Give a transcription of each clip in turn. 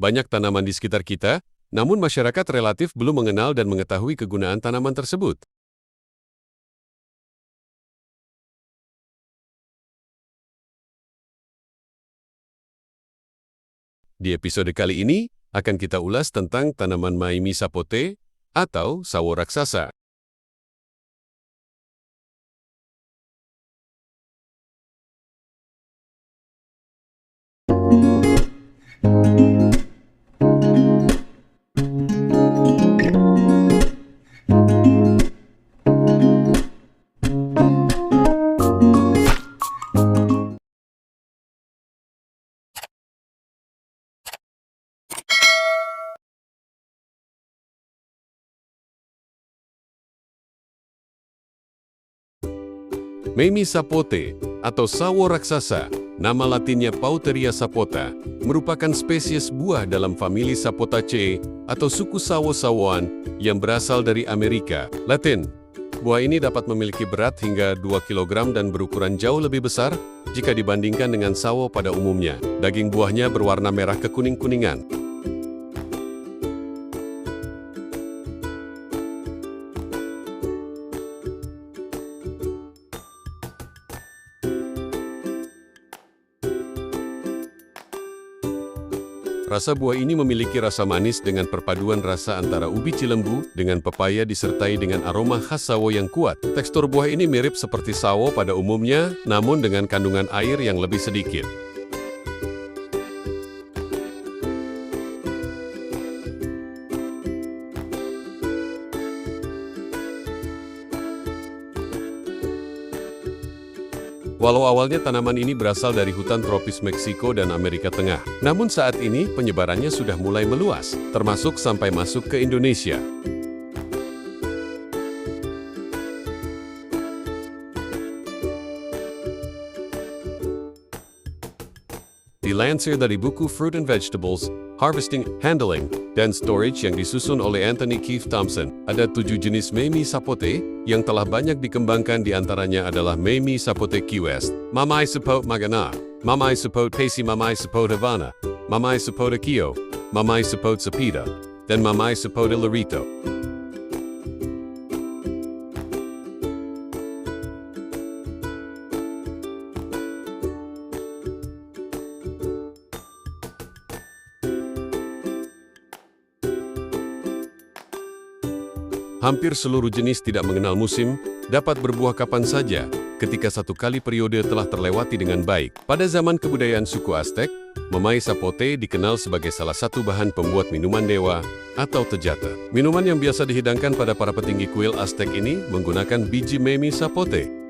Banyak tanaman di sekitar kita, namun masyarakat relatif belum mengenal dan mengetahui kegunaan tanaman tersebut. Di episode kali ini, akan kita ulas tentang tanaman Maimi sapote atau sawo raksasa. Maimi sapote atau sawo raksasa, nama latinnya Pauteria sapota, merupakan spesies buah dalam famili Sapotaceae atau suku sawo-sawoan yang berasal dari Amerika Latin. Buah ini dapat memiliki berat hingga 2 kg dan berukuran jauh lebih besar jika dibandingkan dengan sawo pada umumnya. Daging buahnya berwarna merah kekuning-kuningan. Rasa buah ini memiliki rasa manis dengan perpaduan rasa antara ubi cilembu dengan pepaya disertai dengan aroma khas sawo yang kuat. Tekstur buah ini mirip seperti sawo pada umumnya, namun dengan kandungan air yang lebih sedikit. Walau awalnya tanaman ini berasal dari hutan tropis Meksiko dan Amerika Tengah, namun saat ini penyebarannya sudah mulai meluas, termasuk sampai masuk ke Indonesia. Dilansir dari buku Fruit and Vegetables, Harvesting, Handling, dan Storage yang disusun oleh Anthony Keith Thompson, ada 7 jenis Maimi sapote yang telah banyak dikembangkan, diantaranya adalah Maimi sapote Key West, Mamai sapote Magana, Mamai sapote Pacey, Mamai sapote Havana, Mamai sapote Kio, Mamai sapote Sapita, dan Mamai sapote Larito. Hampir seluruh jenis tidak mengenal musim, dapat berbuah kapan saja, ketika satu kali periode telah terlewati dengan baik. Pada zaman kebudayaan suku Aztec, Mamai sapote dikenal sebagai salah satu bahan pembuat minuman dewa atau tejata. Minuman yang biasa dihidangkan pada para petinggi kuil Aztec ini menggunakan biji Maimi sapote.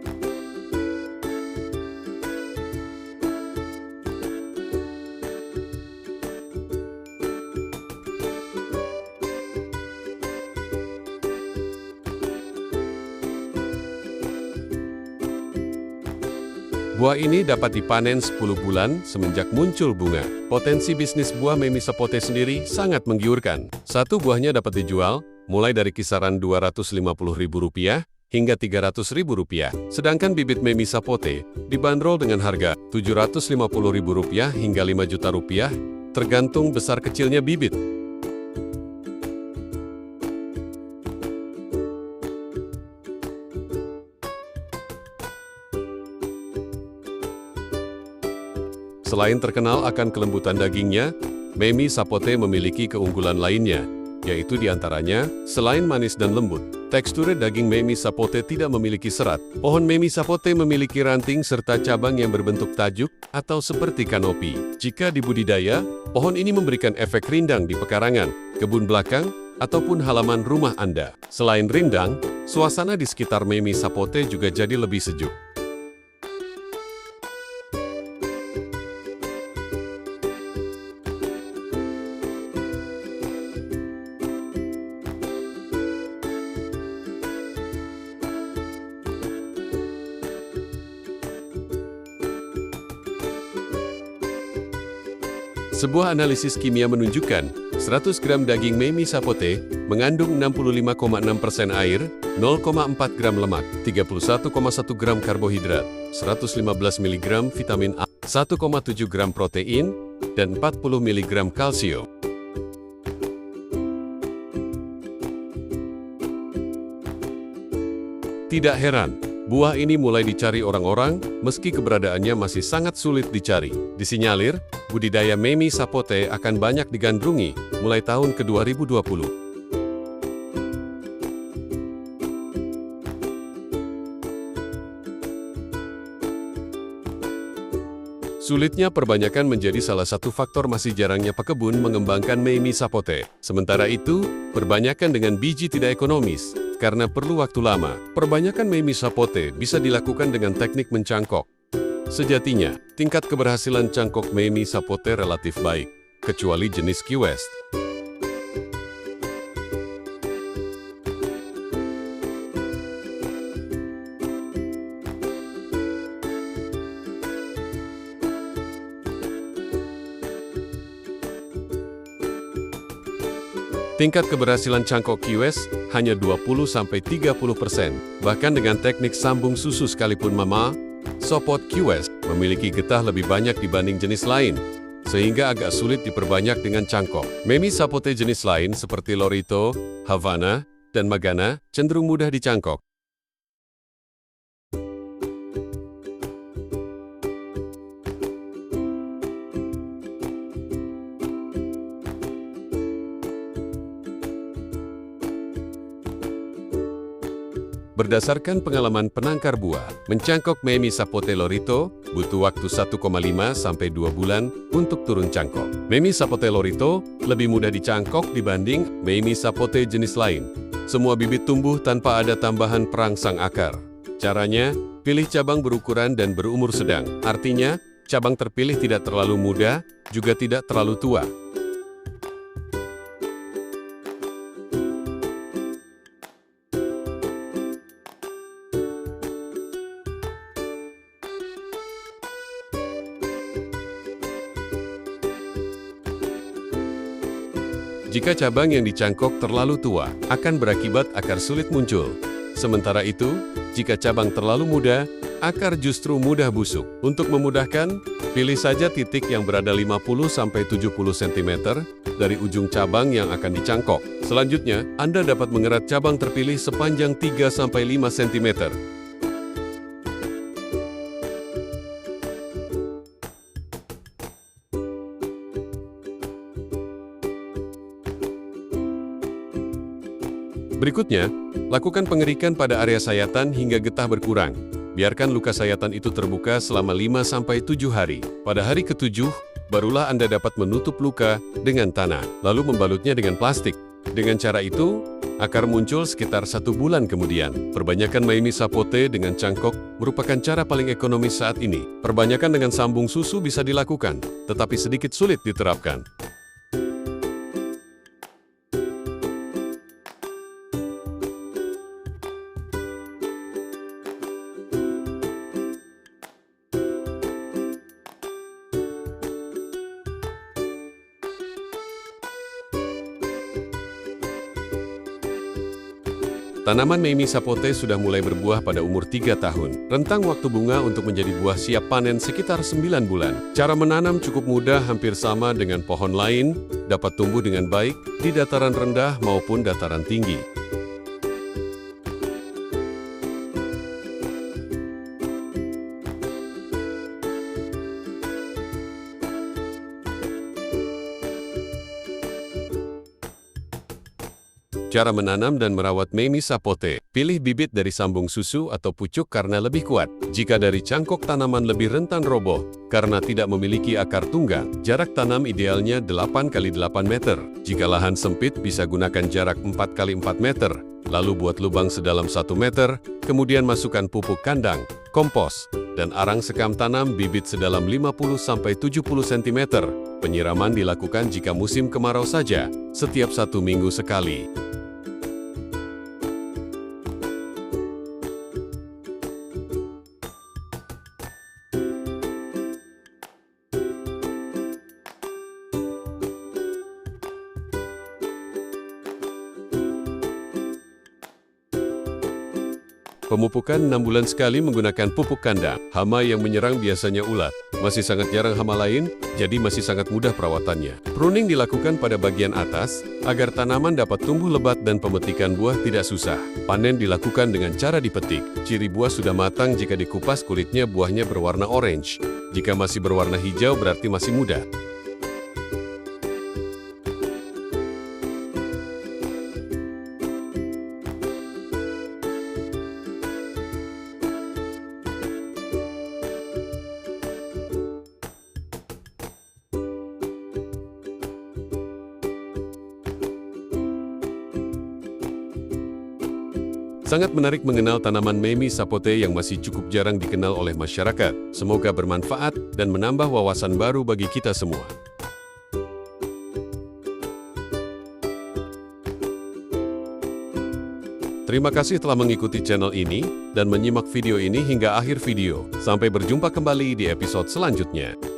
Buah ini dapat dipanen 10 bulan semenjak muncul bunga. Potensi bisnis buah Maimi sapote sendiri sangat menggiurkan. Satu buahnya dapat dijual mulai dari kisaran Rp250.000 hingga Rp300.000. Sedangkan bibit Maimi sapote dibanderol dengan harga Rp750.000 hingga Rp5 juta, tergantung besar kecilnya bibit. Selain terkenal akan kelembutan dagingnya, Maimi sapote memiliki keunggulan lainnya, yaitu diantaranya, selain manis dan lembut, tekstur daging Maimi sapote tidak memiliki serat. Pohon Maimi sapote memiliki ranting serta cabang yang berbentuk tajuk atau seperti kanopi. Jika dibudidaya, pohon ini memberikan efek rindang di pekarangan, kebun belakang, ataupun halaman rumah Anda. Selain rindang, suasana di sekitar Maimi sapote juga jadi lebih sejuk. Sebuah analisis kimia menunjukkan, 100 gram daging Maimi sapote mengandung 65,6% air, 0,4 gram lemak, 31,1 gram karbohidrat, 115 mg vitamin A, 1,7 gram protein, dan 40 mg kalsium. Tidak heran, buah ini mulai dicari orang-orang, meski keberadaannya masih sangat sulit dicari. Disinyalir, budidaya Mamey sapote akan banyak digandrungi mulai tahun ke-2020. Sulitnya perbanyakan menjadi salah satu faktor masih jarangnya pekebun mengembangkan Mamey sapote. Sementara itu, perbanyakan dengan biji tidak ekonomis, karena perlu waktu lama. Perbanyakan Mamey sapote bisa dilakukan dengan teknik mencangkok. Sejatinya, tingkat keberhasilan cangkok Mamey sapote relatif baik, kecuali jenis Key West. Tingkat keberhasilan cangkok Key West hanya 20–30%. Bahkan dengan teknik sambung susu sekalipun Mama Sopot Key West memiliki getah lebih banyak dibanding jenis lain, sehingga agak sulit diperbanyak dengan cangkok. Mamey sapote jenis lain seperti Lorito, Havana, dan Magana cenderung mudah dicangkok. Berdasarkan pengalaman penangkar buah, mencangkok Mamey sapote Lorito butuh waktu 1,5–2 bulan untuk turun cangkok. Mamey sapote Lorito lebih mudah dicangkok dibanding Mamey sapote jenis lain. Semua bibit tumbuh tanpa ada tambahan perangsang akar. Caranya, pilih cabang berukuran dan berumur sedang. Artinya, cabang terpilih tidak terlalu muda, juga tidak terlalu tua. Jika cabang yang dicangkok terlalu tua, akan berakibat akar sulit muncul. Sementara itu, jika cabang terlalu muda, akar justru mudah busuk. Untuk memudahkan, pilih saja titik yang berada 50–70 cm dari ujung cabang yang akan dicangkok. Selanjutnya, Anda dapat mengerat cabang terpilih sepanjang 3–5 cm. Berikutnya, lakukan pengerikan pada area sayatan hingga getah berkurang. Biarkan luka sayatan itu terbuka selama 5–7 hari. Pada hari ke-7, barulah Anda dapat menutup luka dengan tanah, lalu membalutnya dengan plastik. Dengan cara itu, akar muncul sekitar 1 bulan kemudian. Perbanyakan Mamey sapote dengan cangkok merupakan cara paling ekonomis saat ini. Perbanyakan dengan sambung susu bisa dilakukan, tetapi sedikit sulit diterapkan. Tanaman Mamey sapote sudah mulai berbuah pada umur 3 tahun. Rentang waktu bunga untuk menjadi buah siap panen sekitar 9 bulan. Cara menanam cukup mudah, hampir sama dengan pohon lain, dapat tumbuh dengan baik di dataran rendah maupun dataran tinggi. Cara menanam dan merawat Mamey sapote. Pilih bibit dari sambung susu atau pucuk karena lebih kuat. Jika dari cangkok tanaman lebih rentan roboh karena tidak memiliki akar tunggang. Jarak tanam idealnya 8×8 meter. Jika lahan sempit bisa gunakan jarak 4×4 meter. Lalu buat lubang sedalam 1 meter, kemudian masukkan pupuk kandang, kompos, dan arang sekam tanam bibit sedalam 50–70 cm. Penyiraman dilakukan jika musim kemarau saja, setiap 1 minggu sekali. Pemupukan 6 bulan sekali menggunakan pupuk kandang. Hama yang menyerang biasanya ulat, Masih sangat jarang hama lain, jadi masih sangat mudah perawatannya. Pruning dilakukan pada bagian atas, agar tanaman dapat tumbuh lebat dan pemetikan buah tidak susah. Panen dilakukan dengan cara dipetik. Ciri buah sudah matang jika dikupas kulitnya buahnya berwarna orange. Jika masih berwarna hijau berarti masih muda. Sangat menarik mengenal tanaman Mamie sapote yang masih cukup jarang dikenal oleh masyarakat. Semoga bermanfaat dan menambah wawasan baru bagi kita semua. Terima kasih telah mengikuti channel ini dan menyimak video ini hingga akhir video. Sampai berjumpa kembali di episode selanjutnya.